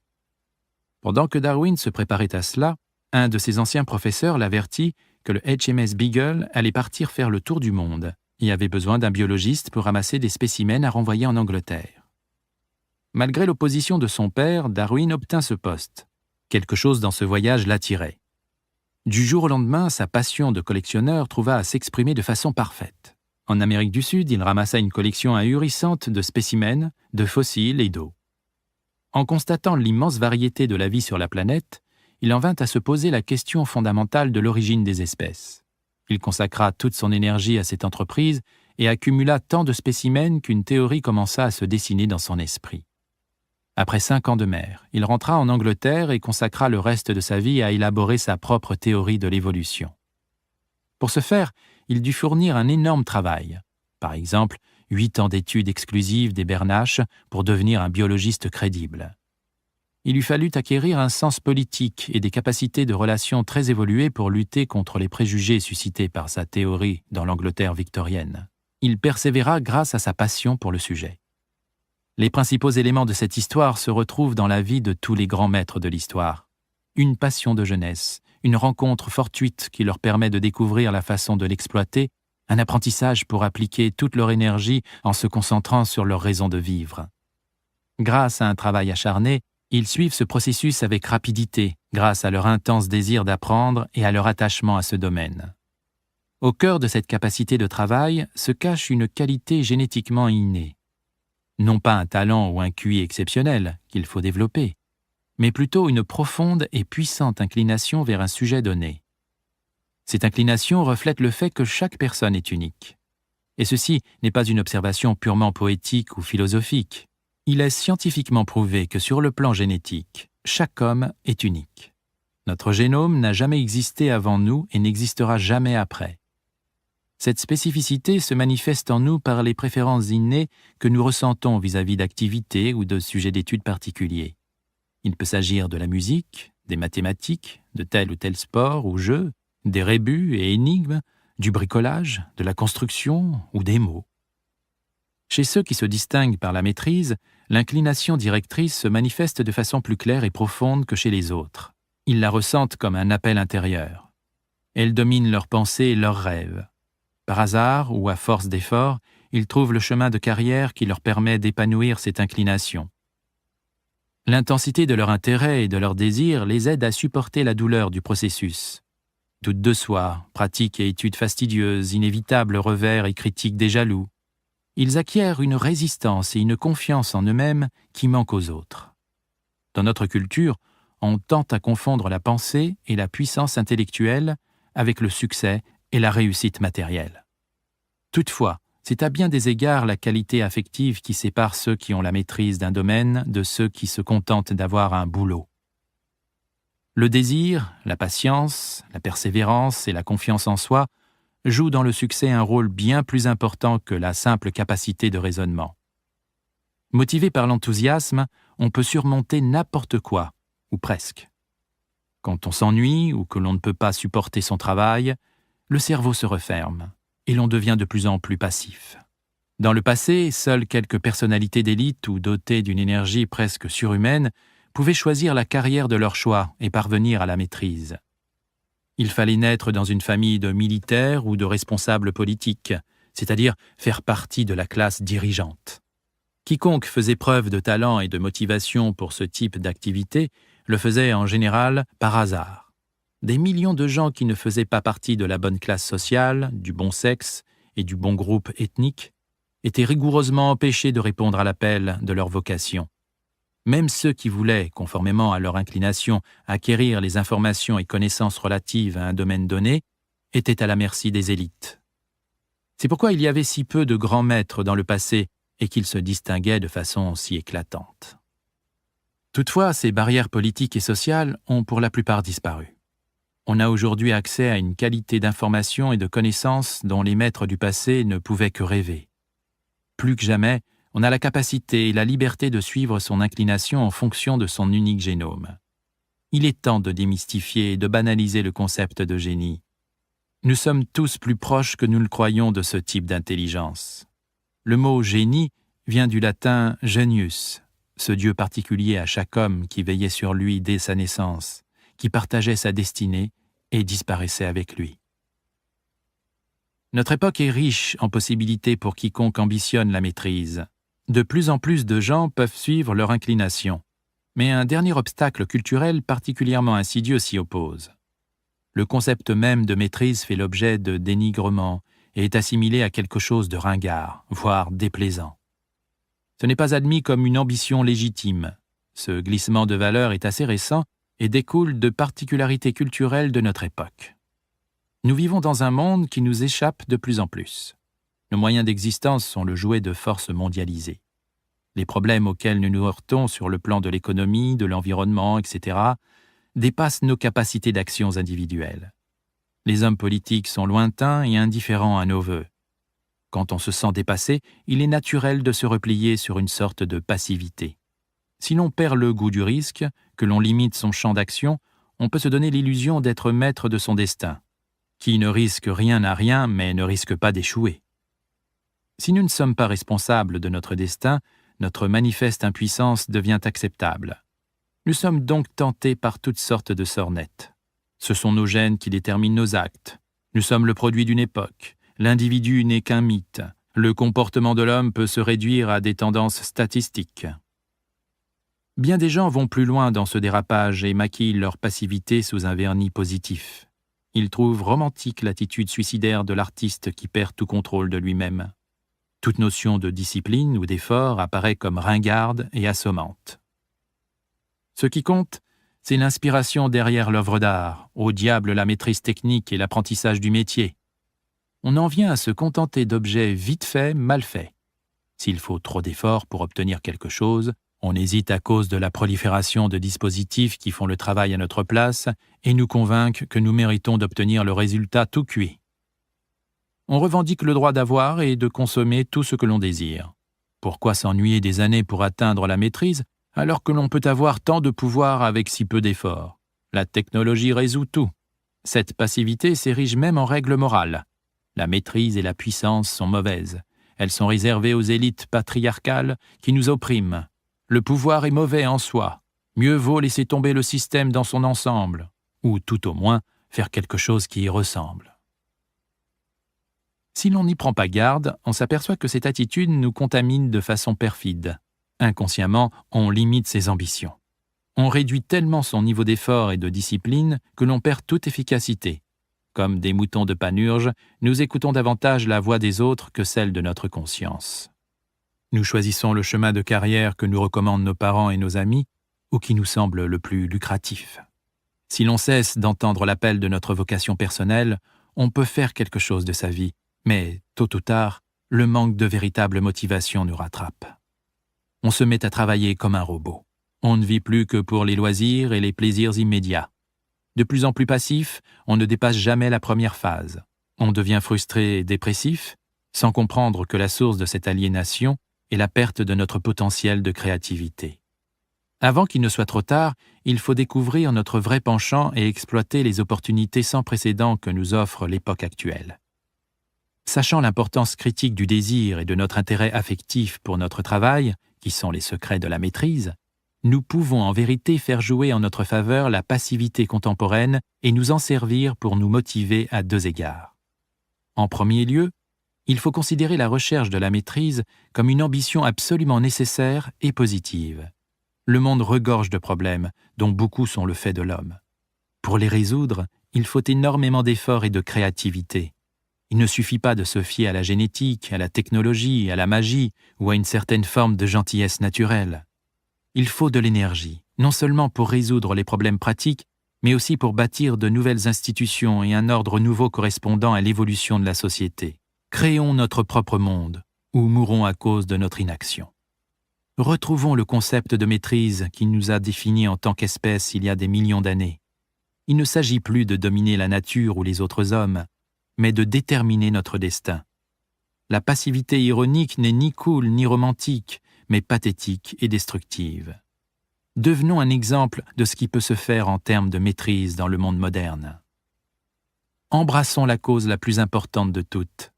Pendant que Darwin se préparait à cela, un de ses anciens professeurs l'avertit que le HMS Beagle allait partir faire le tour du monde et avait besoin d'un biologiste pour ramasser des spécimens à renvoyer en Angleterre. Malgré l'opposition de son père, Darwin obtint ce poste. Quelque chose dans ce voyage l'attirait. Du jour au lendemain, sa passion de collectionneur trouva à s'exprimer de façon parfaite. En Amérique du Sud, il ramassa une collection ahurissante de spécimens, de fossiles et d'eau. En constatant l'immense variété de la vie sur la planète, il en vint à se poser la question fondamentale de l'origine des espèces. Il consacra toute son énergie à cette entreprise et accumula tant de spécimens qu'une théorie commença à se dessiner dans son esprit. Après 5 ans de mer, il rentra en Angleterre et consacra le reste de sa vie à élaborer sa propre théorie de l'évolution. Pour ce faire, il dut fournir un énorme travail. Par exemple, 8 ans d'études exclusives des bernaches pour devenir un biologiste crédible. Il lui fallut acquérir un sens politique et des capacités de relations très évoluées pour lutter contre les préjugés suscités par sa théorie dans l'Angleterre victorienne. Il persévéra grâce à sa passion pour le sujet. Les principaux éléments de cette histoire se retrouvent dans la vie de tous les grands maîtres de l'histoire. Une passion de jeunesse, une rencontre fortuite qui leur permet de découvrir la façon de l'exploiter, un apprentissage pour appliquer toute leur énergie en se concentrant sur leur raison de vivre. Grâce à un travail acharné, ils suivent ce processus avec rapidité, grâce à leur intense désir d'apprendre et à leur attachement à ce domaine. Au cœur de cette capacité de travail se cache une qualité génétiquement innée. Non pas un talent ou un QI exceptionnel qu'il faut développer, mais plutôt une profonde et puissante inclination vers un sujet donné. Cette inclination reflète le fait que chaque personne est unique. Et ceci n'est pas une observation purement poétique ou philosophique. Il est scientifiquement prouvé que sur le plan génétique, chaque homme est unique. Notre génome n'a jamais existé avant nous et n'existera jamais après. Cette spécificité se manifeste en nous par les préférences innées que nous ressentons vis-à-vis d'activités ou de sujets d'études particuliers. Il peut s'agir de la musique, des mathématiques, de tel ou tel sport ou jeu, des rébus et énigmes, du bricolage, de la construction ou des mots. Chez ceux qui se distinguent par la maîtrise, l'inclination directrice se manifeste de façon plus claire et profonde que chez les autres. Ils la ressentent comme un appel intérieur. Elle domine leurs pensées et leurs rêves. Par hasard ou à force d'efforts, ils trouvent le chemin de carrière qui leur permet d'épanouir cette inclination. L'intensité de leur intérêt et de leur désir les aide à supporter la douleur du processus. Doute de soi, pratiques et études fastidieuses, inévitables revers et critiques des jaloux. Ils acquièrent une résistance et une confiance en eux-mêmes qui manquent aux autres. Dans notre culture, on tend à confondre la pensée et la puissance intellectuelle avec le succès et la réussite matérielle. Toutefois, c'est à bien des égards la qualité affective qui sépare ceux qui ont la maîtrise d'un domaine de ceux qui se contentent d'avoir un boulot. Le désir, la patience, la persévérance et la confiance en soi joue dans le succès un rôle bien plus important que la simple capacité de raisonnement. Motivé par l'enthousiasme, on peut surmonter n'importe quoi, ou presque. Quand on s'ennuie ou que l'on ne peut pas supporter son travail, le cerveau se referme et l'on devient de plus en plus passif. Dans le passé, seules quelques personnalités d'élite ou dotées d'une énergie presque surhumaine pouvaient choisir la carrière de leur choix et parvenir à la maîtrise. Il fallait naître dans une famille de militaires ou de responsables politiques, c'est-à-dire faire partie de la classe dirigeante. Quiconque faisait preuve de talent et de motivation pour ce type d'activité le faisait en général par hasard. Des millions de gens qui ne faisaient pas partie de la bonne classe sociale, du bon sexe et du bon groupe ethnique étaient rigoureusement empêchés de répondre à l'appel de leur vocation. Même ceux qui voulaient, conformément à leur inclination, acquérir les informations et connaissances relatives à un domaine donné, étaient à la merci des élites. C'est pourquoi il y avait si peu de grands maîtres dans le passé et qu'ils se distinguaient de façon si éclatante. Toutefois, ces barrières politiques et sociales ont pour la plupart disparu. On a aujourd'hui accès à une qualité d'information et de connaissances dont les maîtres du passé ne pouvaient que rêver. Plus que jamais, on a la capacité et la liberté de suivre son inclination en fonction de son unique génome. Il est temps de démystifier et de banaliser le concept de génie. Nous sommes tous plus proches que nous le croyons de ce type d'intelligence. Le mot « génie » vient du latin « genius », ce dieu particulier à chaque homme qui veillait sur lui dès sa naissance, qui partageait sa destinée et disparaissait avec lui. Notre époque est riche en possibilités pour quiconque ambitionne la maîtrise. De plus en plus de gens peuvent suivre leur inclination, mais un dernier obstacle culturel particulièrement insidieux s'y oppose. Le concept même de maîtrise fait l'objet de dénigrement et est assimilé à quelque chose de ringard, voire déplaisant. Ce n'est pas admis comme une ambition légitime. Ce glissement de valeur est assez récent et découle de particularités culturelles de notre époque. Nous vivons dans un monde qui nous échappe de plus en plus. Nos moyens d'existence sont le jouet de forces mondialisées. Les problèmes auxquels nous nous heurtons sur le plan de l'économie, de l'environnement, etc., dépassent nos capacités d'actions individuelles. Les hommes politiques sont lointains et indifférents à nos vœux. Quand on se sent dépassé, il est naturel de se replier sur une sorte de passivité. Si l'on perd le goût du risque, que l'on limite son champ d'action, on peut se donner l'illusion d'être maître de son destin. Qui ne risque rien n'a rien, mais ne risque pas d'échouer. Si nous ne sommes pas responsables de notre destin, notre manifeste impuissance devient acceptable. Nous sommes donc tentés par toutes sortes de sornettes. Ce sont nos gènes qui déterminent nos actes. Nous sommes le produit d'une époque. L'individu n'est qu'un mythe. Le comportement de l'homme peut se réduire à des tendances statistiques. Bien des gens vont plus loin dans ce dérapage et maquillent leur passivité sous un vernis positif. Ils trouvent romantique l'attitude suicidaire de l'artiste qui perd tout contrôle de lui-même. Toute notion de discipline ou d'effort apparaît comme ringarde et assommante. Ce qui compte, c'est l'inspiration derrière l'œuvre d'art, au diable la maîtrise technique et l'apprentissage du métier. On en vient à se contenter d'objets vite faits, mal faits. S'il faut trop d'efforts pour obtenir quelque chose, on hésite à cause de la prolifération de dispositifs qui font le travail à notre place et nous convainquent que nous méritons d'obtenir le résultat tout cuit. On revendique le droit d'avoir et de consommer tout ce que l'on désire. Pourquoi s'ennuyer des années pour atteindre la maîtrise alors que l'on peut avoir tant de pouvoir avec si peu d'efforts? La technologie résout tout. Cette passivité s'érige même en règle morale. La maîtrise et la puissance sont mauvaises. Elles sont réservées aux élites patriarcales qui nous oppriment. Le pouvoir est mauvais en soi. Mieux vaut laisser tomber le système dans son ensemble, ou tout au moins faire quelque chose qui y ressemble. Si l'on n'y prend pas garde, on s'aperçoit que cette attitude nous contamine de façon perfide. Inconsciemment, on limite ses ambitions. On réduit tellement son niveau d'effort et de discipline que l'on perd toute efficacité. Comme des moutons de Panurge, nous écoutons davantage la voix des autres que celle de notre conscience. Nous choisissons le chemin de carrière que nous recommandent nos parents et nos amis, ou qui nous semble le plus lucratif. Si l'on cesse d'entendre l'appel de notre vocation personnelle, on peut faire quelque chose de sa vie, mais, tôt ou tard, le manque de véritable motivation nous rattrape. On se met à travailler comme un robot. On ne vit plus que pour les loisirs et les plaisirs immédiats. De plus en plus passif, on ne dépasse jamais la première phase. On devient frustré et dépressif, sans comprendre que la source de cette aliénation est la perte de notre potentiel de créativité. Avant qu'il ne soit trop tard, il faut découvrir notre vrai penchant et exploiter les opportunités sans précédent que nous offre l'époque actuelle. Sachant l'importance critique du désir et de notre intérêt affectif pour notre travail, qui sont les secrets de la maîtrise, nous pouvons en vérité faire jouer en notre faveur la passivité contemporaine et nous en servir pour nous motiver à 2 égards. En premier lieu, il faut considérer la recherche de la maîtrise comme une ambition absolument nécessaire et positive. Le monde regorge de problèmes, dont beaucoup sont le fait de l'homme. Pour les résoudre, il faut énormément d'efforts et de créativité. Il ne suffit pas de se fier à la génétique, à la technologie, à la magie ou à une certaine forme de gentillesse naturelle. Il faut de l'énergie, non seulement pour résoudre les problèmes pratiques, mais aussi pour bâtir de nouvelles institutions et un ordre nouveau correspondant à l'évolution de la société. Créons notre propre monde, ou mourons à cause de notre inaction. Retrouvons le concept de maîtrise qui nous a définis en tant qu'espèce il y a des millions d'années. Il ne s'agit plus de dominer la nature ou les autres hommes, mais de déterminer notre destin. La passivité ironique n'est ni cool ni romantique, mais pathétique et destructive. Devenons un exemple de ce qui peut se faire en termes de maîtrise dans le monde moderne. Embrassons la cause la plus importante de toutes,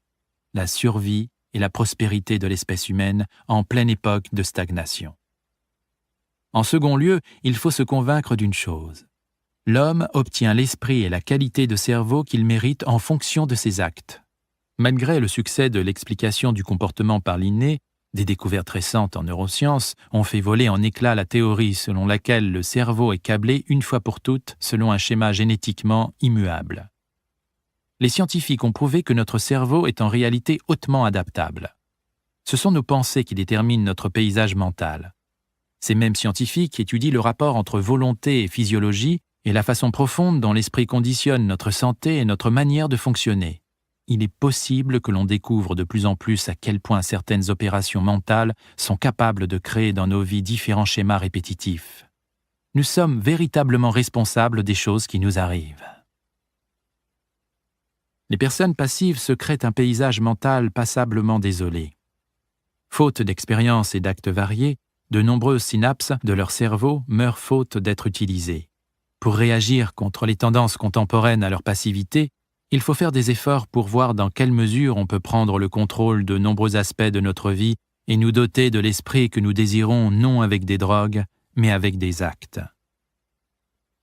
la survie et la prospérité de l'espèce humaine en pleine époque de stagnation. En second lieu, il faut se convaincre d'une chose. L'homme obtient l'esprit et la qualité de cerveau qu'il mérite en fonction de ses actes. Malgré le succès de l'explication du comportement par l'inné, des découvertes récentes en neurosciences ont fait voler en éclats la théorie selon laquelle le cerveau est câblé une fois pour toutes selon un schéma génétiquement immuable. Les scientifiques ont prouvé que notre cerveau est en réalité hautement adaptable. Ce sont nos pensées qui déterminent notre paysage mental. Ces mêmes scientifiques étudient le rapport entre volonté et physiologie et la façon profonde dont l'esprit conditionne notre santé et notre manière de fonctionner. Il est possible que l'on découvre de plus en plus à quel point certaines opérations mentales sont capables de créer dans nos vies différents schémas répétitifs. Nous sommes véritablement responsables des choses qui nous arrivent. Les personnes passives se créent un paysage mental passablement désolé. Faute d'expérience et d'actes variés, de nombreuses synapses de leur cerveau meurent faute d'être utilisées. Pour réagir contre les tendances contemporaines à leur passivité, il faut faire des efforts pour voir dans quelle mesure on peut prendre le contrôle de nombreux aspects de notre vie et nous doter de l'esprit que nous désirons non avec des drogues, mais avec des actes.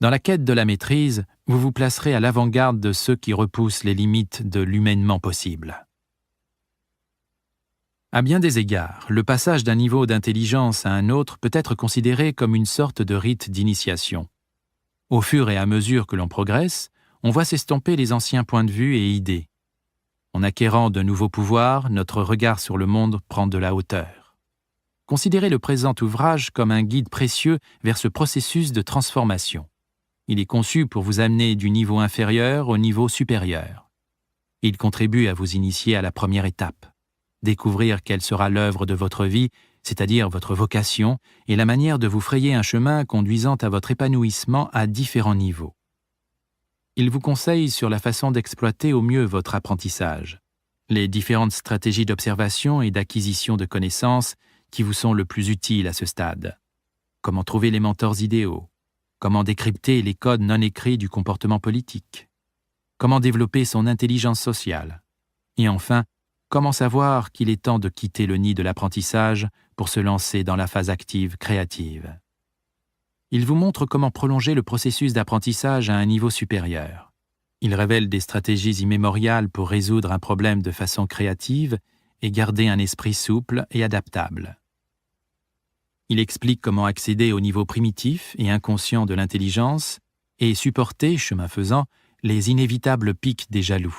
Dans la quête de la maîtrise, vous vous placerez à l'avant-garde de ceux qui repoussent les limites de l'humainement possible. À bien des égards, le passage d'un niveau d'intelligence à un autre peut être considéré comme une sorte de rite d'initiation. Au fur et à mesure que l'on progresse, on voit s'estomper les anciens points de vue et idées. En acquérant de nouveaux pouvoirs, notre regard sur le monde prend de la hauteur. Considérez le présent ouvrage comme un guide précieux vers ce processus de transformation. Il est conçu pour vous amener du niveau inférieur au niveau supérieur. Il contribue à vous initier à la première étape, découvrir quelle sera l'œuvre de votre vie, c'est-à-dire votre vocation, et la manière de vous frayer un chemin conduisant à votre épanouissement à différents niveaux. Il vous conseille sur la façon d'exploiter au mieux votre apprentissage, les différentes stratégies d'observation et d'acquisition de connaissances qui vous sont le plus utiles à ce stade. Comment trouver les mentors idéaux? Comment décrypter les codes non écrits du comportement politique? Comment développer son intelligence sociale? Et enfin, comment savoir qu'il est temps de quitter le nid de l'apprentissage pour se lancer dans la phase active créative? Il vous montre comment prolonger le processus d'apprentissage à un niveau supérieur. Il révèle des stratégies immémoriales pour résoudre un problème de façon créative et garder un esprit souple et adaptable. Il explique comment accéder au niveau primitif et inconscient de l'intelligence et supporter, chemin faisant, les inévitables pics des jaloux.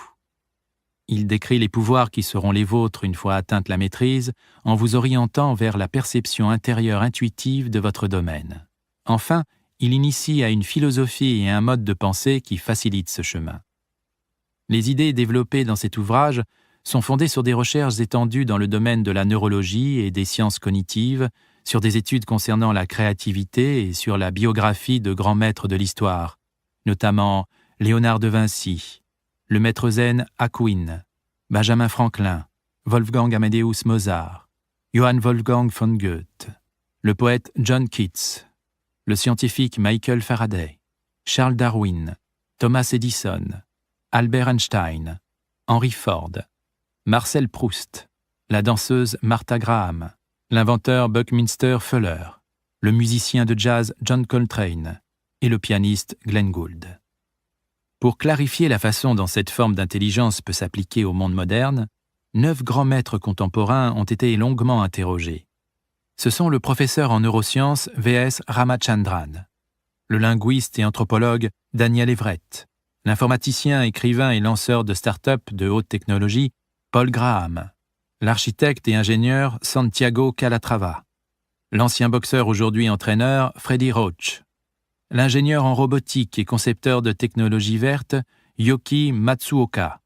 Il décrit les pouvoirs qui seront les vôtres une fois atteinte la maîtrise en vous orientant vers la perception intérieure intuitive de votre domaine. Enfin, il initie à une philosophie et un mode de pensée qui facilitent ce chemin. Les idées développées dans cet ouvrage sont fondées sur des recherches étendues dans le domaine de la neurologie et des sciences cognitives, sur des études concernant la créativité et sur la biographie de grands maîtres de l'histoire, notamment Léonard de Vinci, le maître zen Hakuin, Benjamin Franklin, Wolfgang Amadeus Mozart, Johann Wolfgang von Goethe, le poète John Keats, le scientifique Michael Faraday, Charles Darwin, Thomas Edison, Albert Einstein, Henry Ford, Marcel Proust, la danseuse Martha Graham, l'inventeur Buckminster Fuller, le musicien de jazz John Coltrane et le pianiste Glenn Gould. Pour clarifier la façon dont cette forme d'intelligence peut s'appliquer au monde moderne, 9 grands maîtres contemporains ont été longuement interrogés. Ce sont le professeur en neurosciences V.S. Ramachandran, le linguiste et anthropologue Daniel Everett, l'informaticien, écrivain et lanceur de start-up de haute technologie Paul Graham, l'architecte et ingénieur Santiago Calatrava, l'ancien boxeur aujourd'hui entraîneur Freddy Roach, l'ingénieur en robotique et concepteur de technologies vertes Yoki Matsuoka,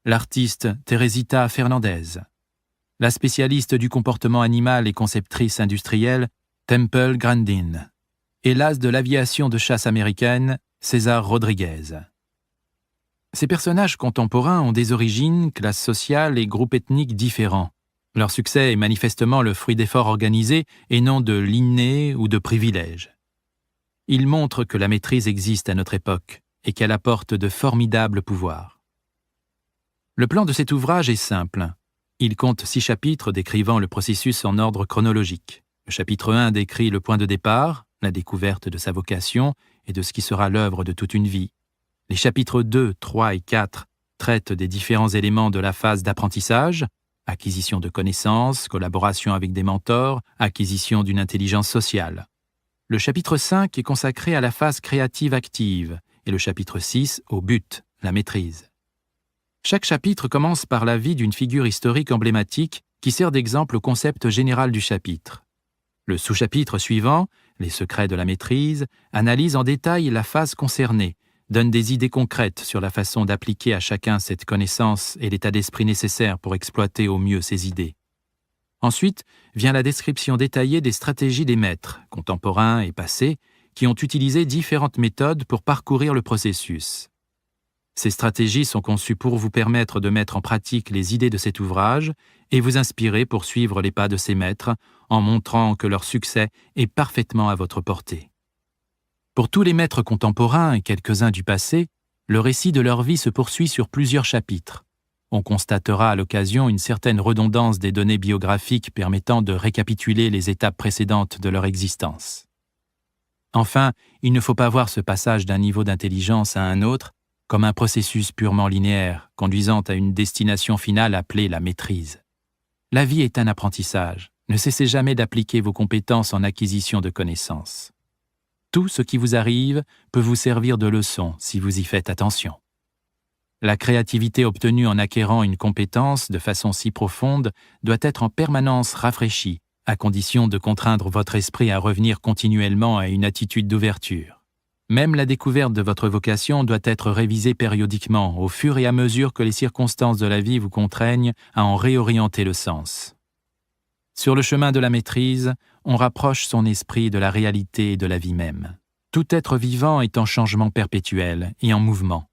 l'artiste Teresita Fernandez, la spécialiste du comportement animal et conceptrice industrielle Temple Grandin, et l'as de l'aviation de chasse américaine César Rodriguez. Ces personnages contemporains ont des origines, classes sociales et groupes ethniques différents. Leur succès est manifestement le fruit d'efforts organisés et non de l'inné ou de privilèges. Ils montrent que la maîtrise existe à notre époque et qu'elle apporte de formidables pouvoirs. Le plan de cet ouvrage est simple. Il compte 6 chapitres décrivant le processus en ordre chronologique. Le chapitre 1 décrit le point de départ, la découverte de sa vocation et de ce qui sera l'œuvre de toute une vie. Les chapitres 2, 3 et 4 traitent des différents éléments de la phase d'apprentissage, acquisition de connaissances, collaboration avec des mentors, acquisition d'une intelligence sociale. Le chapitre 5 est consacré à la phase créative active et le chapitre 6 au but, la maîtrise. Chaque chapitre commence par la vie d'une figure historique emblématique qui sert d'exemple au concept général du chapitre. Le sous-chapitre suivant, les secrets de la maîtrise, analyse en détail la phase concernée, donne des idées concrètes sur la façon d'appliquer à chacun cette connaissance et l'état d'esprit nécessaire pour exploiter au mieux ces idées. Ensuite vient la description détaillée des stratégies des maîtres, contemporains et passés, qui ont utilisé différentes méthodes pour parcourir le processus. Ces stratégies sont conçues pour vous permettre de mettre en pratique les idées de cet ouvrage et vous inspirer pour suivre les pas de ces maîtres en montrant que leur succès est parfaitement à votre portée. Pour tous les maîtres contemporains et quelques-uns du passé, le récit de leur vie se poursuit sur plusieurs chapitres. On constatera à l'occasion une certaine redondance des données biographiques permettant de récapituler les étapes précédentes de leur existence. Enfin, il ne faut pas voir ce passage d'un niveau d'intelligence à un autre comme un processus purement linéaire, conduisant à une destination finale appelée la maîtrise. La vie est un apprentissage. Ne cessez jamais d'appliquer vos compétences en acquisition de connaissances. Tout ce qui vous arrive peut vous servir de leçon si vous y faites attention. La créativité obtenue en acquérant une compétence de façon si profonde doit être en permanence rafraîchie, à condition de contraindre votre esprit à revenir continuellement à une attitude d'ouverture. Même la découverte de votre vocation doit être révisée périodiquement, au fur et à mesure que les circonstances de la vie vous contraignent à en réorienter le sens. Sur le chemin de la maîtrise, on rapproche son esprit de la réalité et de la vie même. Tout être vivant est en changement perpétuel et en mouvement.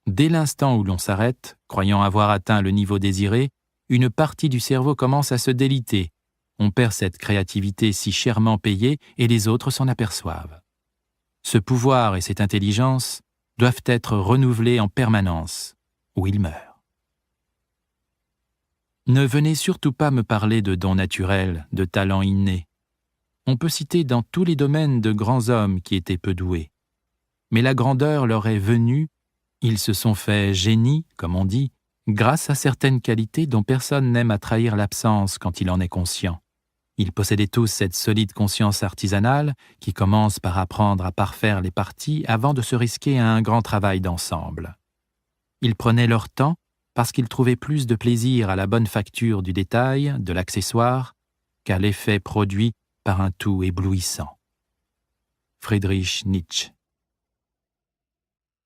Dès l'instant où l'on s'arrête, croyant avoir atteint le niveau désiré, une partie du cerveau commence à se déliter. On perd cette créativité si chèrement payée et les autres s'en aperçoivent. Ce pouvoir et cette intelligence doivent être renouvelés en permanence, ou ils meurent. Ne venez surtout pas me parler de dons naturels, de talents innés. On peut citer dans tous les domaines de grands hommes qui étaient peu doués. Mais la grandeur leur est venue. Ils se sont fait génies, comme on dit, grâce à certaines qualités dont personne n'aime à trahir l'absence quand il en est conscient. Ils possédaient tous cette solide conscience artisanale qui commence par apprendre à parfaire les parties avant de se risquer à un grand travail d'ensemble. Ils prenaient leur temps parce qu'ils trouvaient plus de plaisir à la bonne facture du détail, de l'accessoire, qu'à l'effet produit par un tout éblouissant. Friedrich Nietzsche.